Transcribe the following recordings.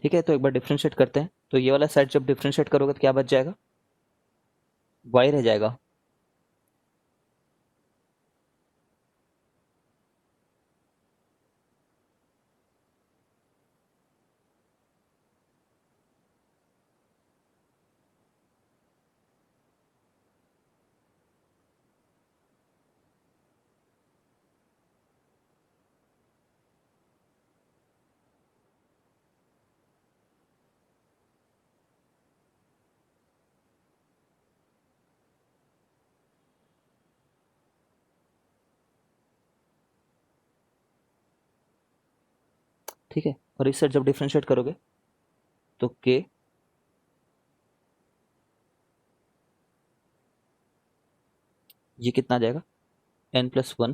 ठीक है, तो एक बार डिफ्रेंशिएट करते हैं। तो ये वाला सेट जब डिफ्रेंशिएट करोगे तो क्या बच जाएगा, y रह जाएगा। ठीक है, और इस सेट जब डिफ्रेंशिएट करोगे तो k ये कितना आ जाएगा, n+1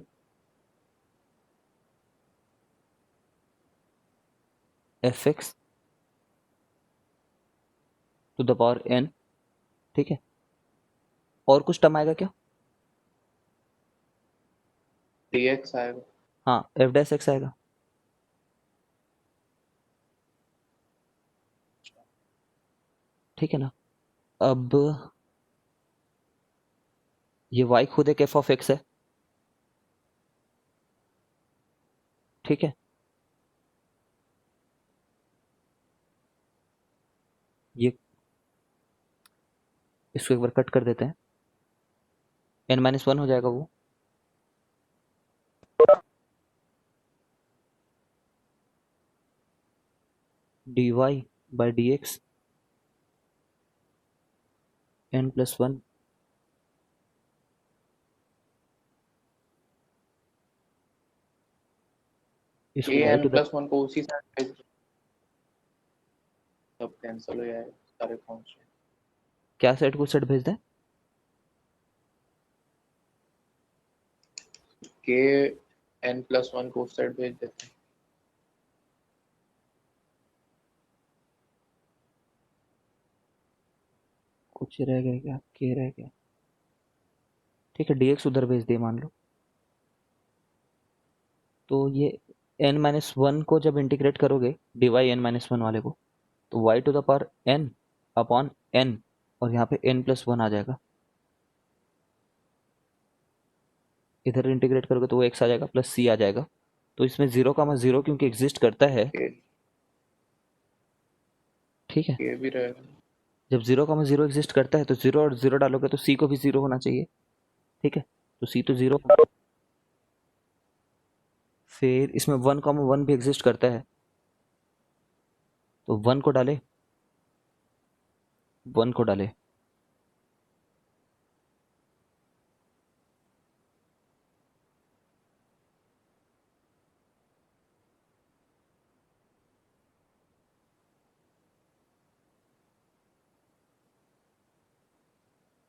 fx to the power n। ठीक है, और कुछ टर्म आएगा क्या, dx आएगा। हाँ f' आएगा। ठीक है ना। अब ये y खुद एक f(x) है। ठीक है, ये इसको एक बार कट कर देते हैं, n-1 हो जाएगा वो, dy बाई dx n+1 इसको y an to the, plus one को उसी साइड भेज दो, सब कैंसिल हो जाएगा सारे कांस्टेंट। क्या सेट को सेट भेज दें, के n प्लस वन को उस साइड भेज देते हैं। कुछ रह गया क्या, k रह गया। ठीक है, dx उधर भेज दिए मान लो। तो ये n-1 को जब इंटीग्रेट करोगे dy n-1 वाले को, तो y to the power n upon n, और यहाँ पे n+1 आ जाएगा। इधर इंटीग्रेट करोगे तो वो x आ जाएगा प्लस c आ जाएगा। तो इसमें 0,0 क्योंकि एग्जिस्ट करता है। के ठीक है, के भी रहेगा। जब 0,0 एग्जिस्ट करता है तो 0 और 0 डालोगे तो c को भी 0 होना चाहिए। ठीक है, तो c तो 0, फिर इसमें 1,1 भी एग्जिस्ट करता है, तो 1 को डाले, 1 को डाले।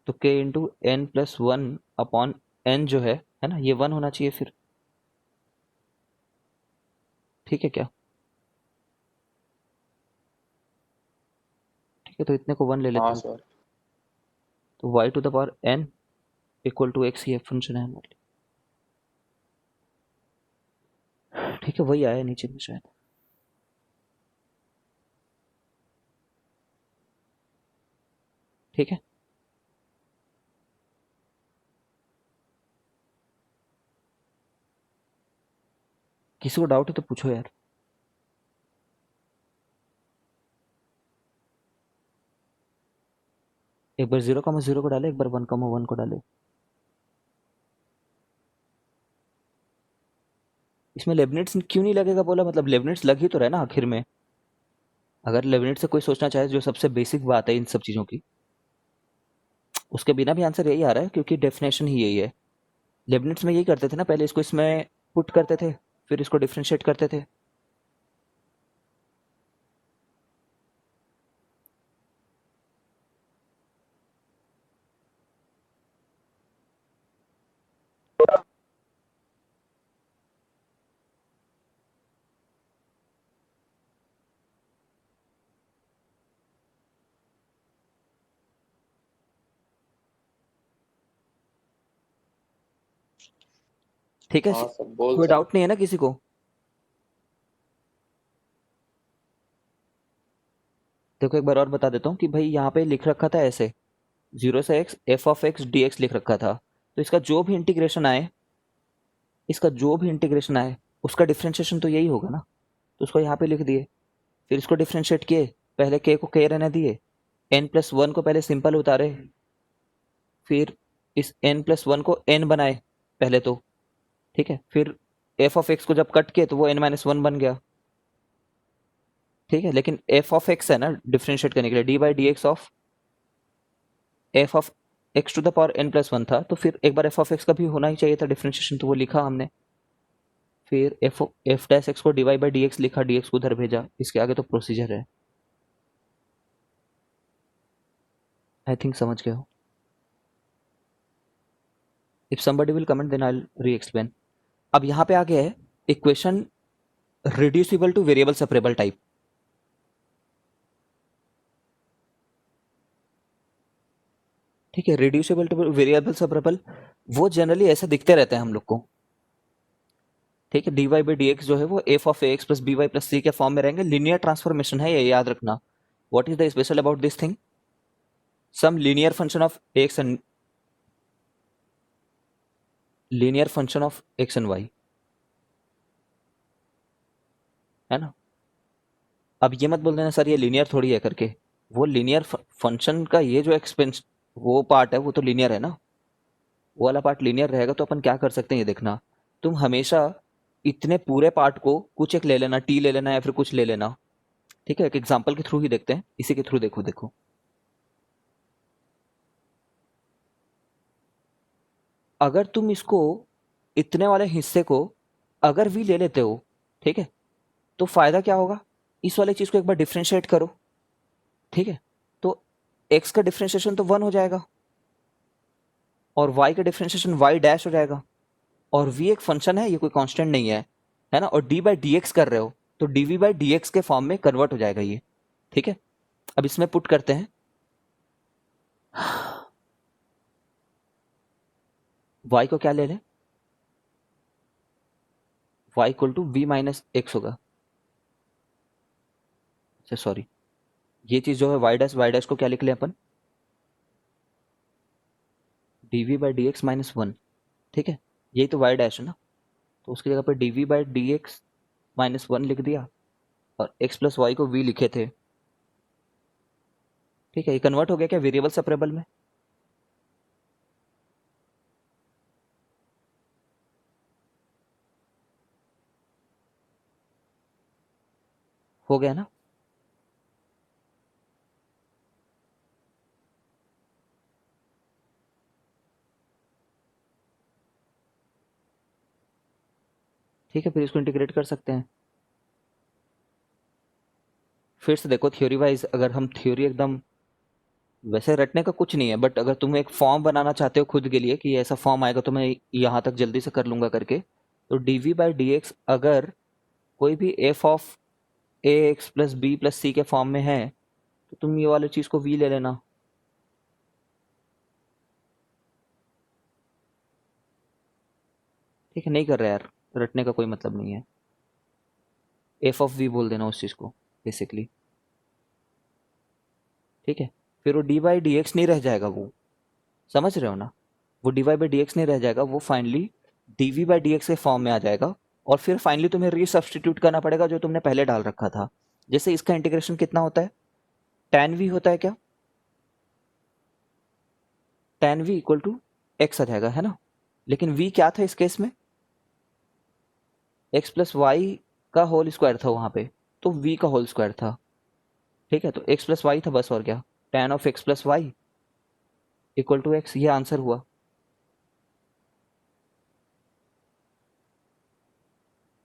तो k into n+1 upon n जो है ना, ये 1 होना चाहिए फिर। ठीक है क्या, ठीक है, तो इतने को 1 ले लेते हाँ हैं। सर। तो y to the power n equal to x, ये फंक्शन है हमारे लिए। ठीक है, वही आया नीचे में शायद। ठीक है, किसी को डाउट है तो पूछो यार। एक बार 0,0 को डाले, एक बार 1,1 को डाले। इसमें लेबनिट्स क्यों नहीं लगेगा बोला, मतलब लेबनिट्स लग ही तो रहा है ना आखिर में। अगर लेबनिट्स से कोई सोचना चाहे, जो सबसे बेसिक बात है इन सब चीज़ों की, उसके बिना भी आंसर यही आ रहा है क्योंकि डेफिनेशन ही यही है। लेबनिट्स में यही करते थे ना, पहले इसको इसमें पुट करते थे, फिर इसको डिफ्रेंशिएट करते थे। ठीक है, हाँ सब बोल कोई सकते। डाउट नहीं है ना किसी को। देखो एक बार और बता देता हूँ कि भाई यहाँ पे लिख रखा था ऐसे 0 से x f(x) dx लिख रखा था, तो इसका जो भी इंटीग्रेशन आए, उसका डिफरेंशिएशन तो यही होगा ना, तो उसको यहाँ पे लिख दिए, फिर इसको डिफरेंशिएट किए, पहले k को k रहने दिए, n+1 को पहले सिंपल उतारे, फिर इस n+1 को n बनाए पहले तो, ठीक है, फिर f(x) को जब कट किए तो वो n-1 बन गया, ठीक है, लेकिन f(x) है ना डिफरेंशिएट करने के लिए, d by d x of f(x) to the power n+1 था, तो फिर एक बार f(x) का भी होना ही चाहिए था डिफरेंशिएशन, तो वो लिखा हमने, फिर f'(x) को डिवाइड बाई dx लिखा, dx को उधर भेजा, इसके आगे तो प्रोसीजर है, आई थिंक समझ गए हो। If somebody will comment then I'll re-explain। अब यहाँ पे आ गया है equation reducible two variable separable type. ठीक है, रिड्यूसिबल टू वेरिएबल सेपरेबल वो जनरली ऐसे दिखते रहते हैं हम लोग को, ठीक है, dy बाई डी एक्स जो है वो f of x plus b y plus c के फॉर्म में रहेंगे, लीनियर ट्रांसफॉर्मेशन है ये याद रखना। What is the special about this thing? Sum linear function of x and linear function of x and y, है ना। अब ये मत बोल देना सर ये लीनियर थोड़ी है करके, वो लीनियर फंक्शन का ये जो एक्सपेंस वो पार्ट है वो तो लीनियर है ना, वो वाला पार्ट लीनियर रहेगा, तो अपन क्या कर सकते हैं ये देखना, तुम हमेशा इतने पूरे पार्ट को कुछ एक ले लेना, टी ले लेना या फिर कुछ ले लेना, ठीक है, एक एग्जांपल के थ्रू ही देखते हैं, इसी के थ्रू देखो देखो, अगर तुम इसको इतने वाले हिस्से को अगर वी ले लेते हो, ठीक है, तो फायदा क्या होगा, इस वाले चीज को एक बार डिफ्रेंशिएट करो, ठीक है, तो एक्स का डिफ्रेंशिएशन तो 1 हो जाएगा और वाई का डिफ्रेंशिएशन वाई डैश हो जाएगा, और v एक फंक्शन है, ये कोई कांस्टेंट नहीं है ना, और d बाई डी एक्स कर रहे हो तो dv बाई डी एक्स के फॉर्म में कन्वर्ट हो जाएगा ये, ठीक है। अब इसमें पुट करते हैं y को क्या ले लें, y equal to v minus x होगा, अच्छा सॉरी, ये चीज जो है y डैश को क्या लिख लें अपन, dv by d x minus 1, ठीक है, यही तो y डैश है ना, तो उसकी जगह पर dv by d x minus 1 लिख दिया, और x प्लस वाई को v लिखे थे, ठीक है, ये कन्वर्ट हो गया क्या वेरिएबल सेपरेबल में, हो गया ना। ठीक है, फिर इसको इंटीग्रेट कर सकते हैं, फिर से देखो थ्योरी वाइज, अगर हम थ्योरी एकदम वैसे रटने का कुछ नहीं है, बट अगर तुम एक फॉर्म बनाना चाहते हो खुद के लिए कि ऐसा फॉर्म आएगा तो मैं यहाँ तक जल्दी से कर लूंगा करके, तो डी बाई डी एक्स अगर कोई भी f of a x plus b plus c के फॉर्म में है, तो तुम ये वाली चीज को वी ले लेना, ठीक है, नहीं कर रहा यार, रटने का कोई मतलब नहीं है, एफ ऑफ वी बोल देना उस चीज को बेसिकली, ठीक है, फिर वो डी बाई डी एक्स नहीं रह जाएगा, वो समझ रहे हो ना, वो d y by d x नहीं रह जाएगा, वो finally d v by d x के फॉर्म में आ जाएगा, और फिर फाइनली तुम्हें रीसब्स्टिट्यूट करना पड़ेगा जो तुमने पहले डाल रखा था, जैसे इसका इंटीग्रेशन कितना होता है, tan v होता है क्या, tan v equal to x आ जाएगा, है ना, लेकिन v क्या था इस केस में, x प्लस वाई का होल स्क्वायर था वहां पे, तो v का होल स्क्वायर था, ठीक है, तो x प्लस वाई था बस, और क्या, tan of x plus y equal to x, ये आंसर हुआ,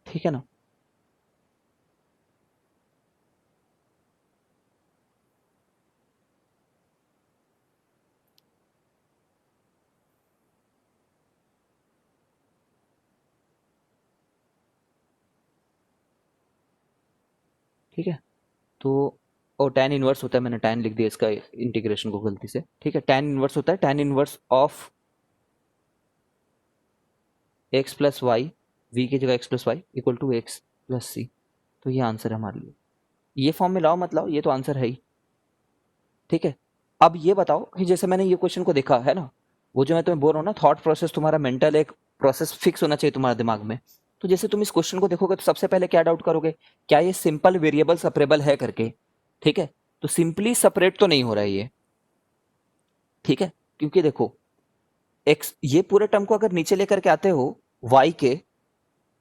ठीक है ना। ठीक है, तो और tan इनवर्स होता है, मैंने tan लिख दिया इसका इंटीग्रेशन को गलती से, ठीक है, tan इनवर्स होता है tan inverse of x plus y, v की जगह x plus y equal to x plus c, तो ये आंसर है हमारे लिए, ये फॉर्म में लाओ मत लाओ ये तो आंसर है ही, ठीक है, अब ये बताओ कि जैसे मैंने ये क्वेश्चन को देखा है ना, वो जो मैं तुम्हें बोल रहा हूँ ना, थॉट प्रोसेस तुम्हारा मेंटल एक प्रोसेस फिक्स होना चाहिए तुम्हारे दिमाग में। तो जैसे तुम इस क्वेश्चन को देखोगे तो सबसे पहले क्या डाउट करोगे, क्या ये सिंपल वेरिएबल सेपरेबल है करके। ठीक है, तो सिंपली सेपरेट तो नहीं हो रहा है ये। ठीक है, क्योंकि देखो एक्स, ये पूरे टर्म को अगर नीचे लेकर के आते हो वाई के,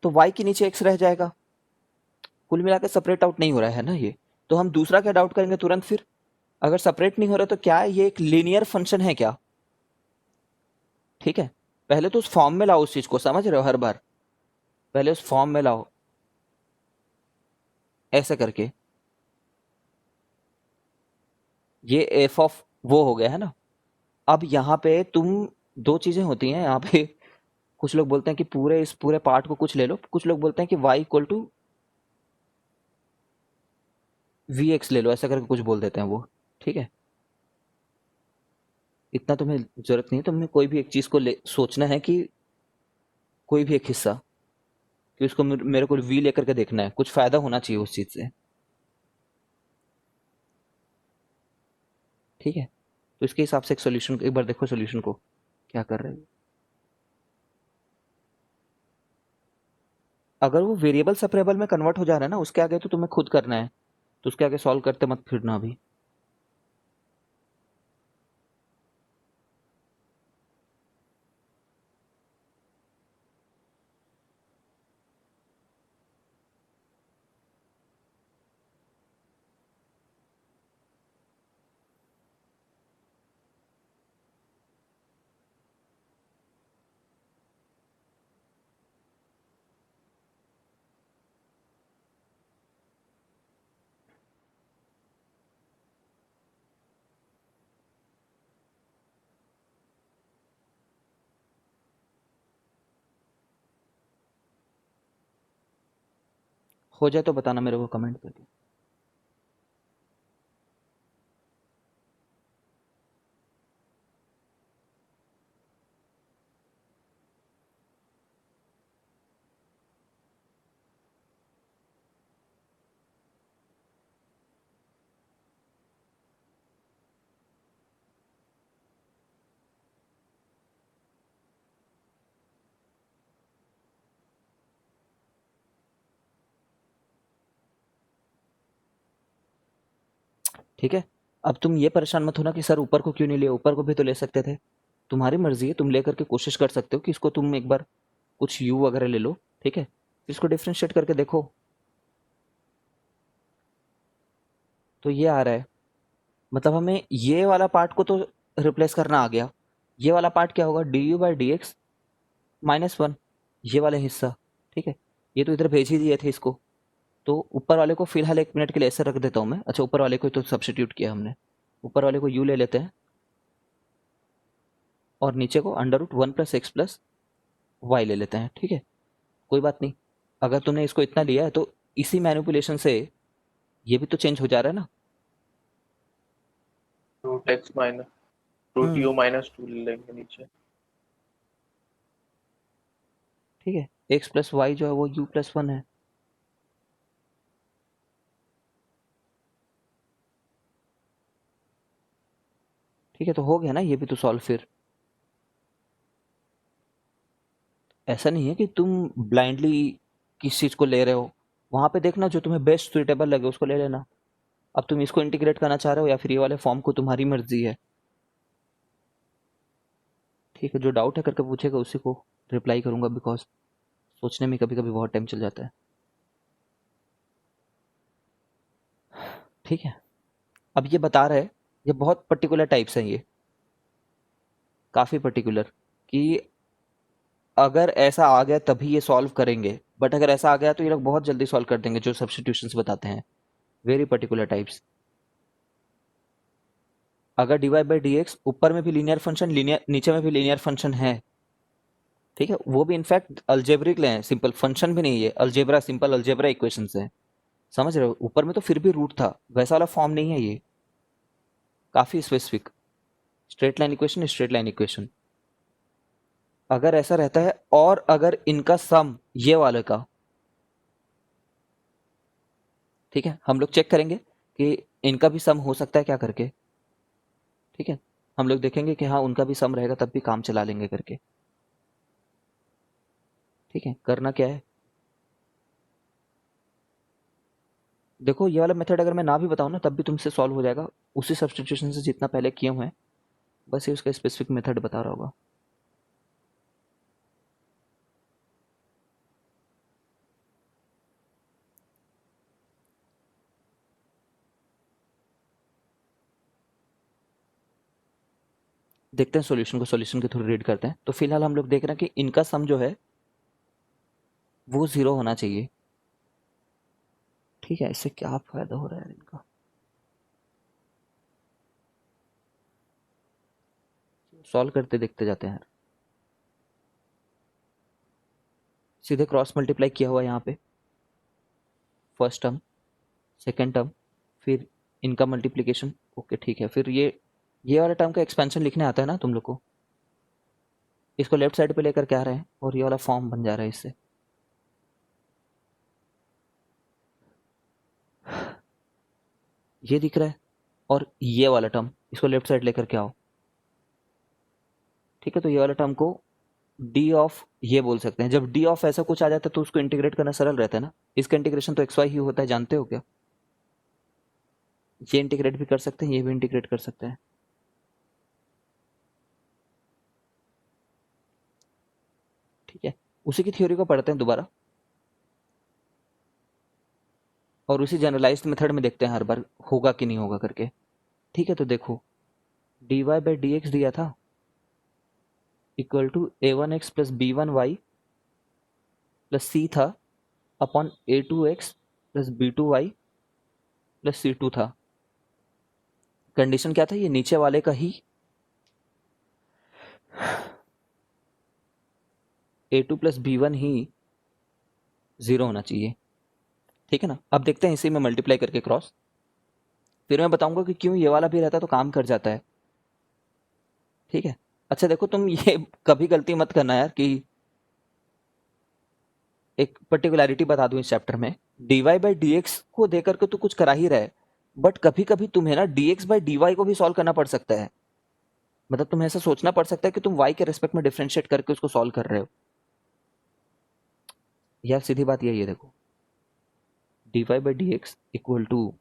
तो वाई के नीचे एक्स रह जाएगा। कुल मिलाकर सेपरेट आउट नहीं हो रहा है ना ये। तो हम दूसरा क्या डाउट करेंगे तुरंत फिर, अगर सेपरेट नहीं हो रहा तो क्या ये एक लीनियर फंक्शन है क्या। ठीक है, पहले तो उस फॉर्म में लाओ उस चीज को, समझ रहे हो, हर बार पहले उस फॉर्म में लाओ ऐसे करके। ये एफ ऑफ वो हो गया है ना। अब यहाँ पे तुम, दो चीजें होती हैं यहाँ पे। कुछ लोग बोलते हैं कि पूरे इस पूरे पार्ट को कुछ ले लो, कुछ लोग बोलते हैं कि y equal to v x ले लो, ऐसा करके कुछ बोल देते हैं वो। ठीक है, इतना तुम्हें जरूरत नहीं है, तुम्हें कोई भी एक चीज को ले सोचना है कि कोई भी एक हिस्सा, कि उसको मेरे को वी लेकर के देखना है, कुछ फायदा होना चाहिए उस चीज से। ठीक है, तो इसके हिसाब से एक सोल्यूशन, एक बार देखो सोल्यूशन को क्या कर रहे हैं। अगर वो वेरिएबल सेपरेबल में कन्वर्ट हो जा रहा है ना, उसके आगे तो तुम्हें खुद करना है, तो उसके आगे सॉल्व करते मत फिरना अभी। हो जाए तो बताना मेरे को कमेंट करके। ठीक है, अब तुम ये परेशान मत होना कि सर ऊपर को क्यों नहीं लिया, ऊपर को भी तो ले सकते थे। तुम्हारी मर्जी है, तुम लेकर के कोशिश कर सकते हो कि इसको तुम एक बार कुछ यू वगैरह ले लो। ठीक है, इसको डिफ्रेंशिएट करके देखो। तो ये आ रहा है, मतलब हमें ये वाला पार्ट को तो रिप्लेस करना आ गया। ये वाला पार्ट क्या होगा, D you by d x minus one, ये वाला हिस्सा। ठीक है, ये तो इधर भेज ही दिए थे इसको। तो ऊपर वाले को फिलहाल एक मिनट के लिए ऐसे रख देता हूँ मैं। अच्छा, ऊपर वाले को तो सब्स्टिट्यूट किया हमने, ऊपर वाले को यू ले लेते हैं, और नीचे को under root one plus x plus y ले लेते हैं। ठीक है, कोई बात नहीं। अगर तुमने इसको इतना लिया है तो इसी मैनिपुलेशन से ये भी तो चेंज हो जा रहा है ना। Root x minus root hmm, u minus two ले लेंगे नीचे। ठीक है, एक्स प्लस वाई जो है वो यू प्लस वन है। ठीक है, तो हो गया ना ये भी तो सॉल्व फिर। ऐसा नहीं है कि तुम ब्लाइंडली किस चीज को ले रहे हो, वहां पे देखना जो तुम्हें बेस्ट सुइटेबल लगे उसको ले लेना। अब तुम इसको इंटीग्रेट करना चाह रहे हो या फिर ये वाले फॉर्म को, तुम्हारी मर्जी है। ठीक है, जो डाउट है करके पूछेगा उसी को रिप्लाई करूंगा, बिकॉज सोचने में कभी कभी बहुत टाइम चल जाता है। ठीक है, अब ये बता रहे हैं, ये बहुत पर्टिकुलर टाइप्स हैं ये, काफी पर्टिकुलर, कि अगर ऐसा आ गया तभी ये सॉल्व करेंगे, बट अगर ऐसा आ गया तो ये लोग बहुत जल्दी सॉल्व कर देंगे जो सब्स्टिट्यूशंस बताते हैं। Very particular types. अगर dy बाई डी एक्स ऊपर में भी लीनियर फंक्शन, लीनियर नीचे में भी लीनियर फंक्शन है। ठीक है, वो भी इनफैक्ट अल्जेब्रिक ले हैं, सिंपल फंक्शन भी नहीं है, अलजेब्रा, सिंपल अलजेब्रा इक्वेशन है। समझ रहे हो, ऊपर में तो फिर भी रूट था, वैसा वाला फॉर्म नहीं है ये, काफी specific. Straight line equation, straight line equation. अगर ऐसा रहता है, और अगर इनका सम ये वाले का, ठीक है, हम लोग चेक करेंगे कि इनका भी सम हो सकता है क्या करके। ठीक है, हम लोग देखेंगे कि हाँ उनका भी सम रहेगा तब भी काम चला लेंगे करके। ठीक है, करना क्या है, देखो ये वाला मेथड अगर मैं ना भी बताऊं ना तब भी तुमसे सॉल्व हो जाएगा, उसी सब्स्टिट्यूशन से जितना पहले किए हुए हैं, बस ये उसका स्पेसिफिक मेथड बता रहा होगा। देखते हैं सॉल्यूशन को, सॉल्यूशन के थ्रू रीड करते हैं। तो फिलहाल हम लोग देख रहे हैं कि इनका सम जो है वो 0 होना चाहिए। ठीक है, इससे क्या फायदा हो रहा है इनका, सॉल्व करते देखते जाते हैं। सीधे क्रॉस मल्टीप्लाई किया हुआ है यहाँ पे, फर्स्ट टर्म, सेकेंड टर्म, फिर इनका मल्टीप्लीकेशन। ओके ठीक है, फिर ये वाला टर्म का एक्सपेंशन लिखने आता है ना तुम लोग को, इसको लेफ्ट साइड पे लेकर के आ रहे हैं और ये वाला फॉर्म बन जा रहा है इससे। ये दिख रहा है, और ये वाला टर्म इसको लेफ्ट साइड लेकर के आओ। ठीक है, तो ये वाला टर्म को डी ऑफ ये बोल सकते हैं। जब डी ऑफ ऐसा कुछ आ जाता है तो उसको इंटीग्रेट करना सरल रहता है ना, इसका इंटीग्रेशन तो एक्स वाई ही होता है, जानते हो क्या। ये इंटीग्रेट भी कर सकते हैं, ये भी इंटीग्रेट कर सकते हैं। ठीक है, उसी की थ्योरी को पढ़ते हैं दोबारा, और उसी जनरलाइज्ड मेथड में देखते हैं हर बार होगा कि नहीं होगा करके। ठीक है, तो देखो dy बाई डी एक्स दिया था equal to a1x plus b1y plus c था upon a2x plus b2y plus c2 था। कंडीशन क्या था, ये नीचे वाले का ही a2 प्लस b1 ही 0 होना चाहिए। ठीक है ना, अब देखते हैं इसी में मल्टीप्लाई करके क्रॉस, फिर मैं बताऊंगा कि क्यों ये वाला भी रहता है तो काम कर जाता है। ठीक है, अच्छा देखो तुम ये कभी गलती मत करना यार कि एक पर्टिकुलैरिटी बता दूं इस चैप्टर में, dy बाई डी एक्स को देकर के तो कुछ करा ही रहा है, बट कभी कभी तुम्हें ना dx बाई dy को भी सॉल्व करना पड़ सकता है। मतलब तुम्हें ऐसा सोचना पड़ सकता है कि तुम y के रेस्पेक्ट में डिफरेंशिएट करके उसको सॉल्व कर रहे हो। यार सीधी बात यही है, देखो dy by d x equal to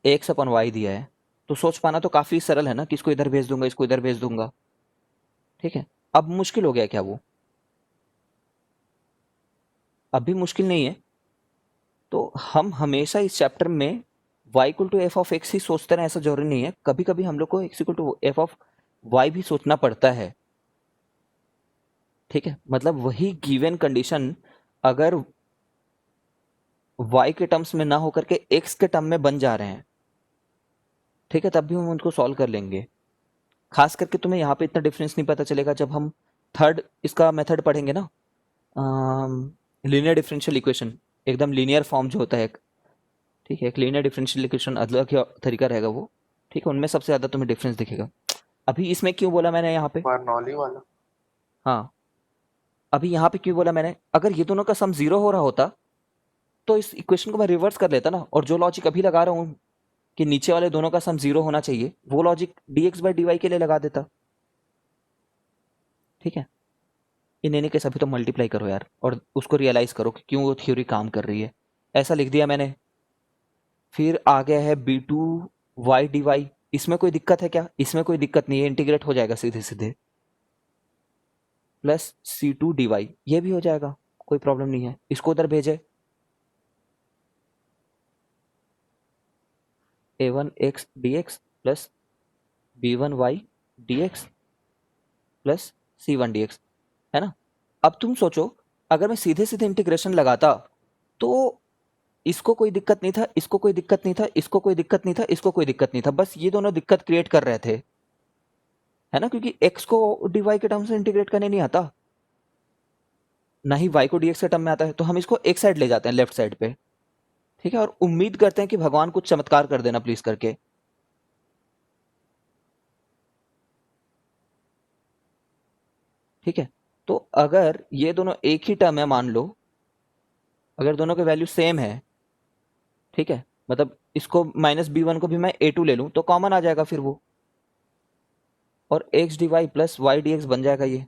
x upon y दिया है, तो सोच पाना तो काफी सरल है ना कि इसको इधर भेज दूंगा, इसको इधर भेज दूंगा। ठीक है, अब मुश्किल हो गया क्या वो, अभी मुश्किल नहीं है। तो हम हमेशा इस चैप्टर में y equal to f of x ही सोचते रहे ऐसा जरूरी नहीं है, कभी कभी हम लोग को x equal to f of y भी सोचना पड़ता है। ठीक है, मतलब वही गिवन कंडीशन अगर y के टर्म्स में ना होकर के x के टर्म में बन जा रहे हैं, ठीक है, तब भी हम उनको सॉल्व कर लेंगे। खास करके तुम्हें यहाँ पे इतना डिफरेंस नहीं पता चलेगा जब हम थर्ड इसका मेथड पढ़ेंगे ना, लीनियर डिफरेंशियल इक्वेशन, एकदम लीनियर फॉर्म जो होता है एक, ठीक है, एक लीनियर डिफरेंशियल इक्वेशन अलग ही तरीका रहेगा वो। ठीक है, उनमें सबसे ज्यादा तुम्हें डिफरेंस दिखेगा। अभी इसमें क्यों बोला मैंने यहाँ पे, बर्नौली वाला। हाँ अभी यहाँ पे क्यों बोला मैंने, अगर ये दोनों का सम 0 हो रहा होता तो इस इक्वेशन को मैं रिवर्स कर लेता ना, और जो लॉजिक अभी लगा रहा हूँ कि नीचे वाले दोनों का सम 0 होना चाहिए, वो लॉजिक dx बाई dy के लिए लगा देता। ठीक है, इन एनी केस अभी तो मल्टीप्लाई करो यार, और उसको रियलाइज करो कि क्यों वो थ्योरी काम कर रही है। ऐसा लिख दिया मैंने, फिर आ गया है b2y dy, इसमें कोई दिक्कत है क्या, इसमें कोई दिक्कत नहीं है, इंटीग्रेट हो जाएगा सीधे सीधे, प्लस c2 dy, ये भी हो जाएगा, कोई प्रॉब्लम नहीं है, इसको उधर भेजे a1x dx plus b1y dx plus c1 dx, है ना। अब तुम सोचो, अगर मैं सीधे सीधे इंटीग्रेशन लगाता तो इसको कोई दिक्कत नहीं था, इसको कोई दिक्कत नहीं था, इसको कोई दिक्कत नहीं था, इसको कोई दिक्कत नहीं था, बस ये दोनों दिक्कत क्रिएट कर रहे थे, है ना, क्योंकि x को dy के टर्म से इंटीग्रेट करने नहीं आता, ना ही y को dx के टर्म में आता है, तो हम इसको एक साइड ले जाते हैं, लेफ्ट साइड पे। ठीक है, और उम्मीद करते हैं कि भगवान कुछ चमत्कार कर देना प्लीज करके। ठीक है, तो अगर ये दोनों एक ही टर्म है मान लो, अगर दोनों के वैल्यू सेम है, ठीक है, मतलब इसको -b1 को भी मैं a2 ले लूं तो कॉमन आ जाएगा फिर वो, और x dy plus y dx बन जाएगा ये,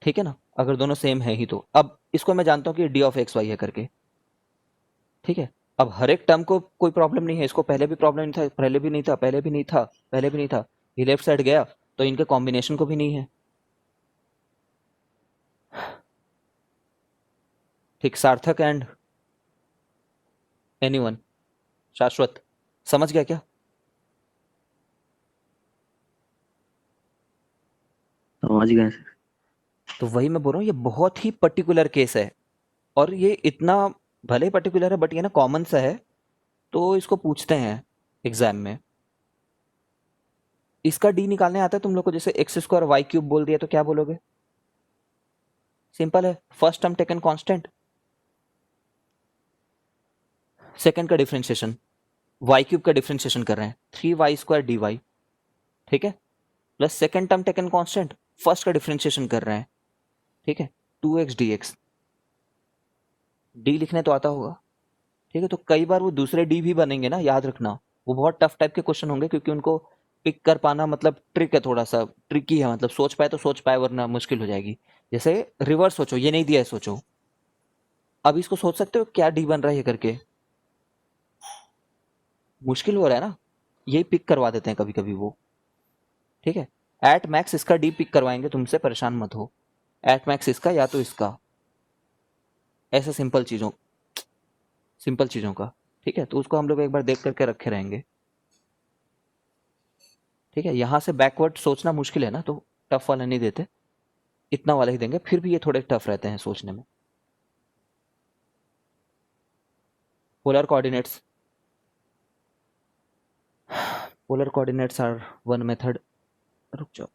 ठीक है ना, अगर दोनों सेम है ही तो। अब इसको मैं जानता हूँ कि डी ऑफ एक्स वाई है करके, ठीक है। अब हर एक टर्म को कोई प्रॉब्लम नहीं है, इसको पहले भी प्रॉब्लम नहीं था, पहले भी नहीं था, पहले भी नहीं था, पहले भी नहीं था, ये लेफ्ट साइड गया तो इनके कॉम्बिनेशन को भी नहीं है, ठीक। सार्थक एंड एनीवन, शाश्वत, समझ गया क्या? समझ गए सर। तो वही मैं बोल रहा हूँ, ये बहुत ही पर्टिकुलर केस है, और ये इतना भले ही पर्टिकुलर है बट ये ना कॉमन सा है, तो इसको पूछते हैं एग्जाम में। इसका डी निकालने आता है तुम लोग को, जैसे एक्स स्क्वायर वाई क्यूब बोल दिया तो क्या बोलोगे? सिंपल है, first term taken constant, second का डिफरेंशिएशन, वाई क्यूब का डिफरेंशिएशन कर रहे हैं, 3y² dy, ठीक है, plus second term taken constant, first का डिफरेंशिएशन कर रहे हैं, ठीक है, 2x dx। डी लिखने तो आता होगा, ठीक है। तो कई बार वो दूसरे डी भी बनेंगे ना, याद रखना, वो बहुत टफ टाइप के क्वेश्चन होंगे, क्योंकि उनको पिक कर पाना मतलब ट्रिक है, थोड़ा सा ट्रिकी है, मतलब सोच पाए तो सोच पाए वरना मुश्किल हो जाएगी। जैसे रिवर्स सोचो, ये नहीं दिया है सोचो, अब इसको सोच सकते हो क्या डी बन रहा है ये करके, मुश्किल हो रहा है ना, यही पिक करवा देते हैं कभी कभी वो, ठीक है। एट मैक्स इसका डी पिक करवाएंगे तुमसे, परेशान मत हो, एट मैक्स इसका या तो इसका, ऐसे सिंपल चीजों का, ठीक है। तो उसको हम लोग एक बार देख करके रखे रहेंगे, ठीक है। यहां से बैकवर्ड सोचना मुश्किल है ना, तो टफ वाला नहीं देते, इतना वाला ही देंगे, फिर भी ये थोड़े टफ रहते हैं सोचने में। Polar coordinates, polar coordinates r one method, रुक जाओ,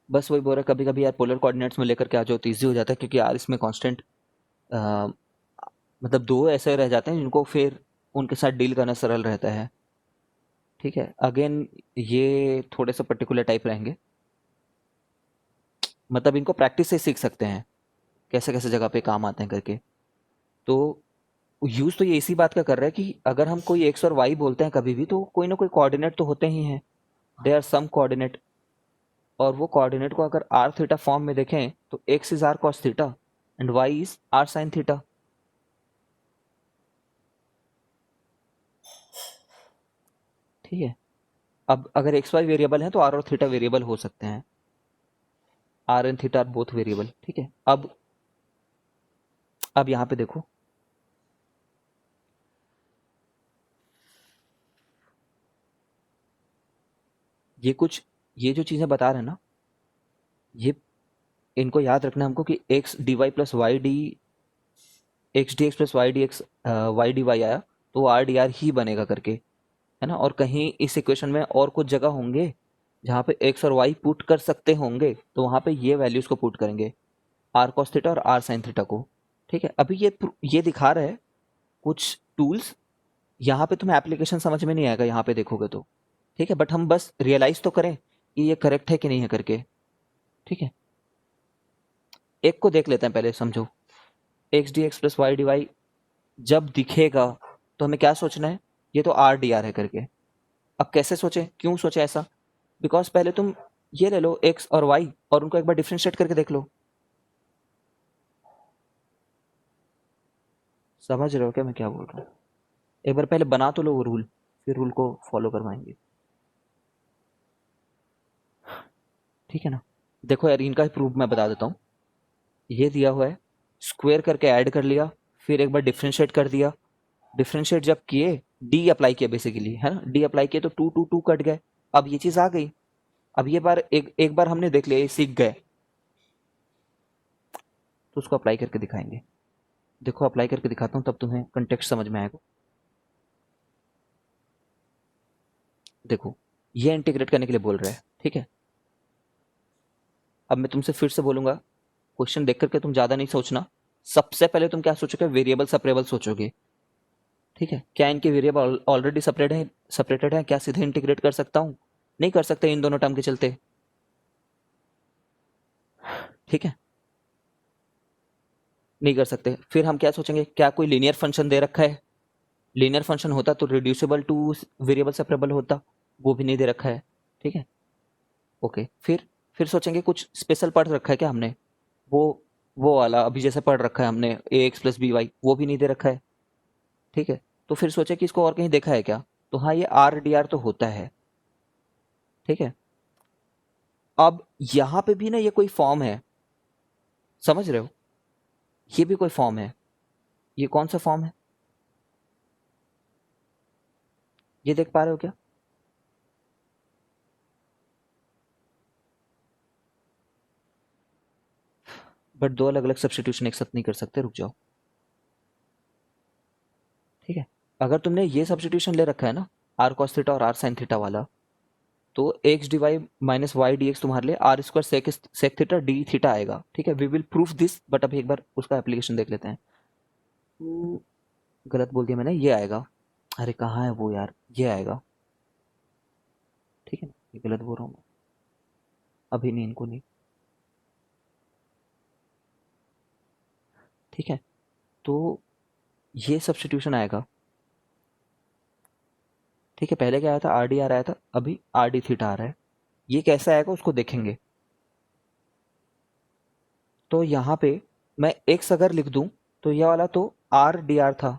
बस वही बोल रहा, कभी कभी यार पोलर कोऑर्डिनेट्स में लेकर के आ जाओ तो ईजी हो जाता है, क्योंकि यार इसमें कांस्टेंट मतलब दो ऐसे रह जाते हैं जिनको फिर उनके साथ डील करना सरल रहता है, ठीक है। अगेन ये थोड़े से पर्टिकुलर टाइप रहेंगे, मतलब इनको प्रैक्टिस से सीख सकते हैं कैसे कैसे जगह पे काम आते हैं करके। तो यूज तो ये इसी बात का कर रहा है कि अगर हम कोई एक्स और वाई बोलते हैं कभी भी, तो कोई ना कोई कोऑर्डिनेट तो होते ही हैं, दे आर सम कोऑर्डिनेट, और वो कोऑर्डिनेट को अगर आर थीटा फॉर्म में देखें तो x is r cos theta and y is r sine theta, ठीक है। अब अगर एक्स वाई वेरिएबल है तो आर और थीटा वेरिएबल हो सकते हैं, r and theta are both variable, ठीक है। अब यहां पे देखो, ये जो चीजें बता रहे हैं ना, ये इनको याद रखना हमको कि x d y plus y d, x d x plus y d x, y d y आया तो वो आर डी आर ही बनेगा करके, है ना। और कहीं इस इक्वेशन में और कुछ जगह होंगे जहाँ पे एक्स और वाई पुट कर सकते होंगे, तो वहाँ पे ये वैल्यूज को पुट करेंगे, आर कॉस थीटा और आर साइन थीटा को, ठीक है। अभी ये दिखा रहा है कुछ टूल्स, यहाँ पे तुम्हें एप्लीकेशन समझ में नहीं आएगा यहाँ पे देखोगे तो, ठीक है, बट हम बस रियलाइज तो करें कि ये करेक्ट है कि नहीं है करके, ठीक है। एक को देख लेते हैं पहले, समझो, x d x plus y d y जब दिखेगा तो हमें क्या सोचना है, ये तो आर डी आर है करके। अब कैसे सोचे, क्यों सोचे ऐसा, बिकॉज पहले तुम ये ले लो एक्स और वाई और उनको एक बार डिफ्रेंशिएट करके देख लो, समझ रहे हो क्या मैं क्या बोल रहा हूँ? एक बार पहले बना तो लो वो रूल, फिर रूल को फॉलो करवाएंगे, ठीक है ना। देखो यार, इनका प्रूफ मैं बता देता हूँ, ये दिया हुआ है, स्क्वायर करके ऐड कर लिया, फिर एक बार डिफ्रेंशिएट कर दिया, डिफ्रेंशिएट जब किए डी अप्लाई किया बेसिकली, है ना, डी अप्लाई किए तो टू टू टू कट गए, अब ये चीज आ गई। अब ये बार एक बार हमने देख लिया, ये सीख गए, तो उसको अप्लाई करके दिखाएंगे। देखो अप्लाई करके दिखाता हूँ, तब तुम्हें कंटेक्स्ट समझ में आएगा। देखो, ये इंटीग्रेट करने के लिए बोल रहा है, ठीक है। अब मैं तुमसे फिर से बोलूंगा, क्वेश्चन देख करके तुम ज्यादा नहीं सोचना, सबसे पहले तुम क्या सोचोगे, वेरिएबल सेपरेबल सोचोगे, ठीक है। क्या इनके वेरिएबल ऑलरेडी सेपरेटेड है, क्या सीधे इंटीग्रेट कर सकता हूँ? नहीं कर सकते इन दोनों टर्म के चलते, ठीक है, नहीं कर सकते। फिर हम क्या सोचेंगे, क्या कोई लीनियर फंक्शन दे रखा है, लीनियर फंक्शन होता तो रिड्यूसिबल टू वेरिएबल सेपरेबल होता, वो भी नहीं दे रखा है। ठीक है, ओके। फिर सोचेंगे कुछ स्पेशल पढ़ रखा है क्या हमने, वो वो वाला अभी जैसे पढ़ रखा है हमने ए एक्स प्लस बी वाई, वो भी नहीं दे रखा है। ठीक है, तो फिर सोचे कि इसको और कहीं देखा है क्या, तो हाँ ये आर डी आर तो होता है। ठीक है, अब यहाँ पे भी ना ये कोई फॉर्म है, समझ रहे हो, ये भी कोई फॉर्म है। ये कौन सा फॉर्म है, ये देख पा रहे हो क्या? बट दो अलग अलग सब्स्टिट्यूशन एक साथ नहीं कर सकते, रुक जाओ। ठीक है, अगर तुमने ये सब्स्टिट्यूशन ले रखा है ना, आर कॉस थीटा और आर साइन थीटा वाला, तो x d y minus y d x तुम्हारे लिए r square sec theta d theta आएगा। ठीक है, we will proof this, but अभी एक बार उसका एप्लीकेशन देख लेते हैं। गलत बोल दिया मैंने, ये आएगा। अरे कहाँ है वो यार, ये आएगा। ठीक है ना, ये गलत बोल रहा हूँ मैं, अभी नहीं, इनको नहीं। ठीक है, तो ये सब्स्टिट्यूशन आएगा। ठीक है, पहले क्या आया था, आर डी आर आया था, अभी आर डी थीटा आ रहा है। ये कैसे आएगा उसको देखेंगे। तो यहाँ पे मैं एक्स अगर लिख दूं, तो ये वाला तो आर डी आर था,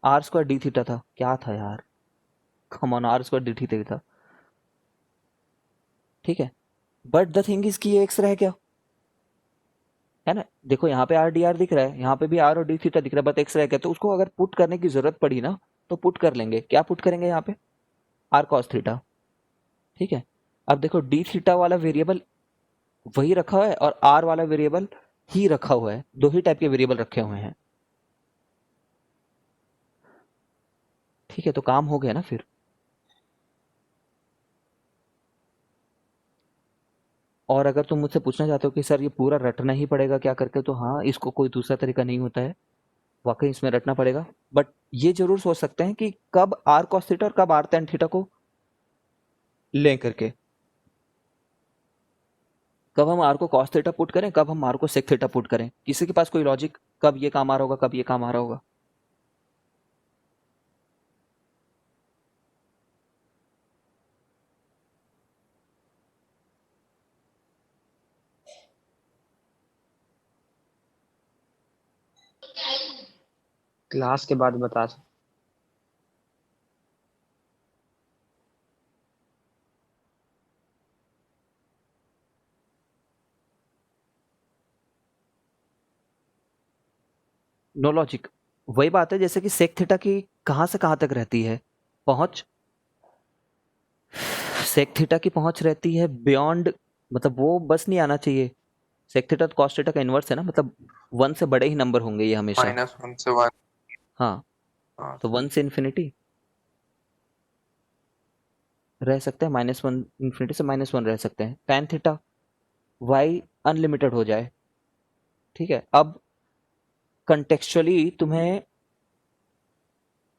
आर स्क्वायर डी थीटा था, क्या था यार, come on, r square d theta था। ठीक है, बट द थिंग इज कि ये एक्स रह गया, है ना। देखो यहाँ पे आर डी आर दिख रहा है, यहाँ पे भी आर और डी थीटा दिख रहा है, बट एक्स रह गया, तो उसको अगर पुट करने की जरूरत पड़ी ना, तो पुट कर लेंगे। क्या पुट करेंगे यहाँ पे, आर कॉस थीटा। ठीक है, अब देखो डी थीटा वाला वेरिएबल वही रखा हुआ है और आर वाला वेरिएबल ही रखा हुआ है, दो ही टाइप के वेरिएबल रखे हुए हैं। ठीक है, तो काम हो गया ना फिर। और अगर तुम मुझसे पूछना चाहते हो कि सर ये पूरा रटना ही पड़ेगा क्या करके, तो हाँ, इसको कोई दूसरा तरीका नहीं होता है, वाकई इसमें रटना पड़ेगा। बट ये जरूर सोच सकते हैं कि कब आर कॉस थीटा और कब आर tan थीटा को लें करके, कब हम आर को कॉस थीटा पुट करें, कब हम आर को सेक थीटा पुट करें। किसी के पास कोई लॉजिक, कब ये काम आ रहा होगा, कब ये काम आ रहा होगा? क्लास के बाद बता सकते। नो लॉजिक, वही बात है जैसे कि सेक थीटा की कहां से कहां तक रहती है पहुंच, सेक थीटा की पहुंच रहती है बियॉन्ड, मतलब वो बस नहीं आना चाहिए। सेक थीटा तो कॉस थीटा का इनवर्स है ना, मतलब वन से बड़े ही नंबर होंगे ये हमेशा। -1 से 1। हाँ, हाँ तो वन से इन्फिनिटी रह सकते हैं, -1 इन्फिनिटी से -1 रह सकते हैं। tan थीटा वाई अनलिमिटेड हो जाए। ठीक है, अब कंटेक्चुअली तुम्हें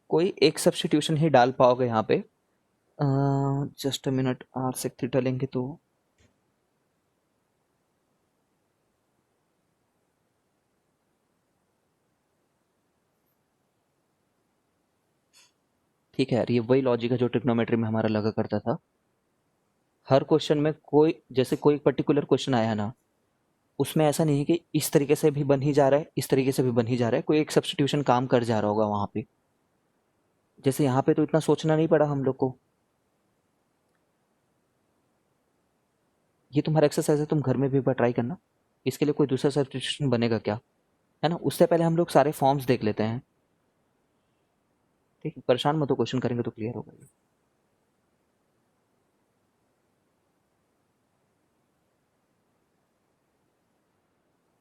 कोई एक सब्स्टिट्यूशन ही डाल पाओगे यहाँ पे। Just a minute, r sec theta लेंगे तो ठीक है यार, ये वही लॉजिक है जो ट्रिग्नोमेट्री में हमारा लगा करता था। हर क्वेश्चन में कोई, जैसे कोई पर्टिकुलर क्वेश्चन आया ना, उसमें ऐसा नहीं है कि इस तरीके से भी बन ही जा रहा है, इस तरीके से भी बन ही जा रहा है, कोई एक सब्स्टिट्यूशन काम कर जा रहा होगा वहां पे। जैसे यहाँ पे तो इतना सोचना नहीं पड़ा हम लोग को। ये तुम्हारा एक्सरसाइज है, तुम घर में भी एक बार ट्राई करना। इसके लिए कोई दूसरा सब्स्टिट्यूशन बनेगा क्या, है ना। उससे पहले हम लोग सारे फॉर्म्स देख लेते हैं। ठीक है, परेशान मत हो, क्वेश्चन करेंगे तो क्लियर होगा ये।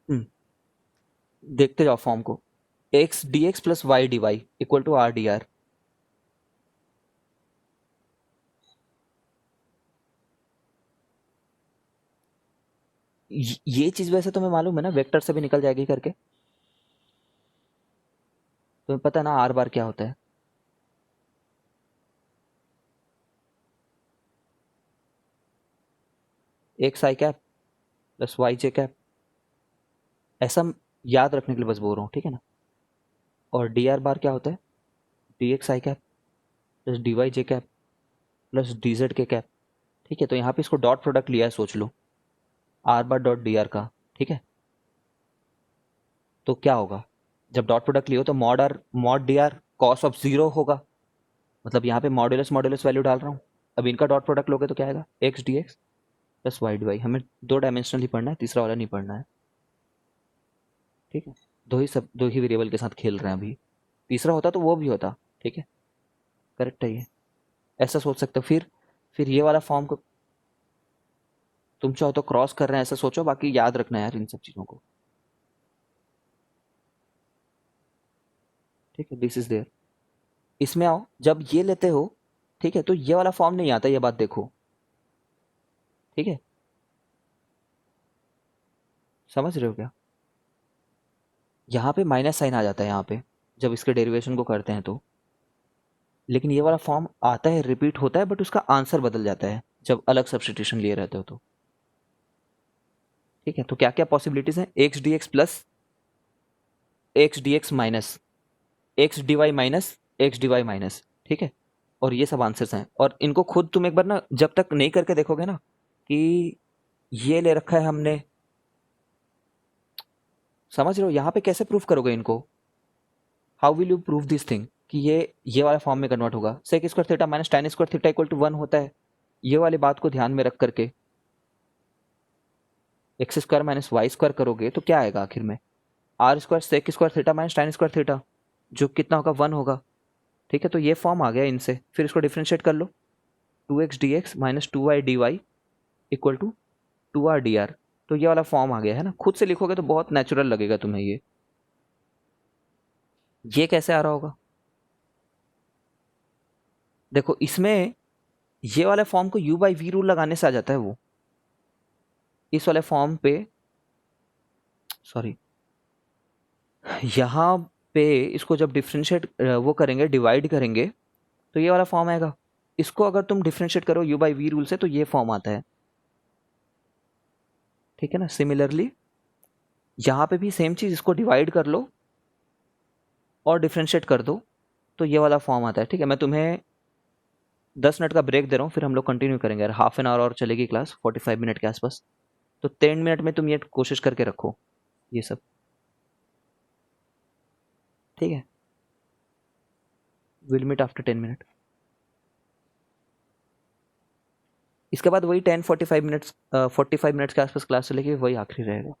हम्म, देखते जाओ फॉर्म को। X d x plus y d y equal to r d r. ये चीज वैसे तुम्हें मालूम है ना, वेक्टर से भी निकल जाएगी करके। तुम्हें पता है ना आर बार क्या होता है। एक्स आई कैप प्लस वाई जे कैप, ऐसा याद रखने के लिए बस बोल रहा हूँ, ठीक है ना। और डी आर बार क्या होता है, डी एक्स आई कैप प्लस डी वाई जे कैप प्लस डी जेड के कैप, ठीक है। तो यहाँ पे इसको डॉट प्रोडक्ट लिया है, सोच लो r bar dot d r का, ठीक है। तो क्या होगा, जब डॉट प्रोडक्ट लियो तो mod D R cos of zero होगा, मतलब यहाँ पे मॉड्यूलस मॉड्यूलस वैल्यू डाल रहा हूँ। अब इनका डॉट प्रोडक्ट लोगे तो क्या आएगा, x d x plus y d y. हमें 2 डायमेंशनली पढ़ना है, तीसरा वाला नहीं पढ़ना है, ठीक है। दो ही वेरिएबल के साथ खेल रहे हैं अभी, तीसरा होता तो वो भी होता, ठीक है। करेक्ट है ये, ऐसा सोच सकते हो। फिर ये वाला फॉर्म को तुम चाहो तो क्रॉस कर रहे हैं ऐसा सोचो, बाकी याद रखना है यार इन सब चीज़ों को, ठीक है। This is there. इसमें आओ, जब ये लेते हो, ठीक है, तो ये वाला फॉर्म नहीं आता, ये बात देखो, ठीक है। समझ रहे हो क्या, यहाँ पे माइनस साइन आ जाता है यहाँ पे जब इसके डेरिवेशन को करते हैं तो, लेकिन ये वाला फॉर्म आता है, रिपीट होता है, बट उसका आंसर बदल जाता है जब अलग सब्स्टिट्यूशन लिए रहते हो तो, ठीक है। तो क्या क्या पॉसिबिलिटीज हैं, x d x plus x d x minus x d y minus x d y minus, ठीक है। और ये सब आंसर्स हैं, और इनको खुद तुम एक बार ना जब तक नहीं करके देखोगे ना कि ये ले रखा है हमने, समझ रहे हो, यहाँ पे कैसे प्रूफ करोगे इनको, how will you prove this thing कि ये वाला फॉर्म में कन्वर्ट होगा। Sec square theta minus tan square theta equal to 1 होता है, ये वाली बात को ध्यान में रख करके x square minus y square करोगे तो क्या आएगा आखिर में, r square sec square theta minus tan square theta, जो कितना होगा 1 होगा, ठीक है। तो ये फॉर्म आ गया इनसे, फिर इसको डिफ्रेंशिएट कर लो, 2x dx minus 2y dy equal to 2r dr, तो ये वाला फॉर्म आ गया है ना। खुद से लिखोगे तो बहुत नेचुरल लगेगा तुम्हें ये कैसे आ रहा होगा, देखो इसमें ये वाले फॉर्म को u बाई वी रूल लगाने से आ जाता है वो, इस वाले फॉर्म पे, सॉरी, यहाँ पे इसको जब डिफ्रेंशिएट वो करेंगे, डिवाइड करेंगे, तो ये वाला फॉर्म आएगा। इसको अगर तुम डिफ्रेंशिएट करो u बाई वी रूल से तो ये फॉर्म आता है, ठीक है ना। सिमिलरली यहाँ पे भी सेम चीज़, इसको डिवाइड कर लो और डिफ्रेंशिएट कर दो तो ये वाला फॉर्म आता है, ठीक है। मैं तुम्हें 10 मिनट का ब्रेक दे रहा हूँ, फिर हम लोग कंटिन्यू करेंगे यार, हाफ एन आवर और चलेगी क्लास 45 मिनट के आसपास, तो 10 मिनट में तुम ये कोशिश करके रखो ये सब, ठीक है। विल मीट आफ्टर 10 मिनट, इसके बाद वही 45 मिनट्स के आसपास क्लास चलेगी, वही आखिरी रहेगा।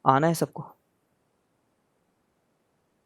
आना है सबको।